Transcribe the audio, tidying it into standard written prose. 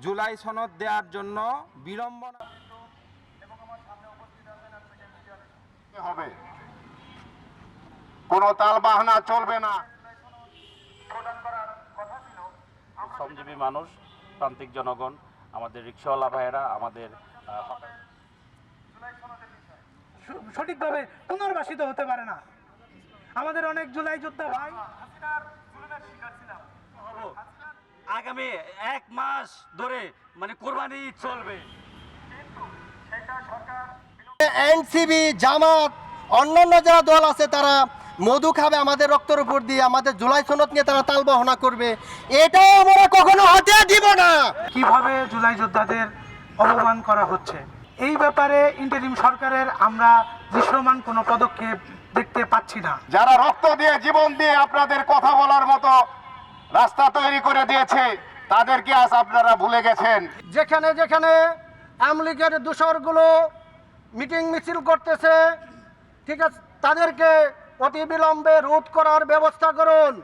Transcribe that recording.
জুলাই সনদ দেওয়ার জন্য বিড়ম্বনা হবে, কোনো তালবাহানা চলবে না। শ্রমজীবী মানুষ, প্রান্তিক জনগণ, আমাদের রিক্সাওয়ালা ভাইয়েরা, আমাদের সঠিকভাবে পুনর্বাসিত হতে পারে না। আমাদের অনেক জুলাই যোদ্ধা ভাই আগামী 1 মাস ধরে কোরবানি চলবে। এনসিবি, জামাত, অন্যান্য যারা দল আছে তারা মধু খাবে আমাদের রক্তের উপর দিয়ে, আমাদের জুলাই সনদ নিয়ে তারা তালবাহনা করবে, এটাও আমরা কখনো হতে দিব না। কিভাবে জুলাই যোদ্ধাদের অপমান করা হচ্ছে, এই ব্যাপারে ইন্টারিম সরকারের আমরা দৃশ্যমান কোনো পদক্ষেপ দেখতে পাচ্ছি না। যারা রক্ত দিয়ে, জীবন দিয়ে আপনাদের কথা বলার মতো রাস্তা তৈরি করে দিয়েছে, তাদেরকে আজ আপনারা ভুলে গেছেন। যেখানে যেখানে আওয়ামী লীগের দূষরগুলো মিটিং মিছিল করতেছে, ঠিক আছে, তাদেরকে অতি বিলম্বে রোধ করার ব্যবস্থা করুন।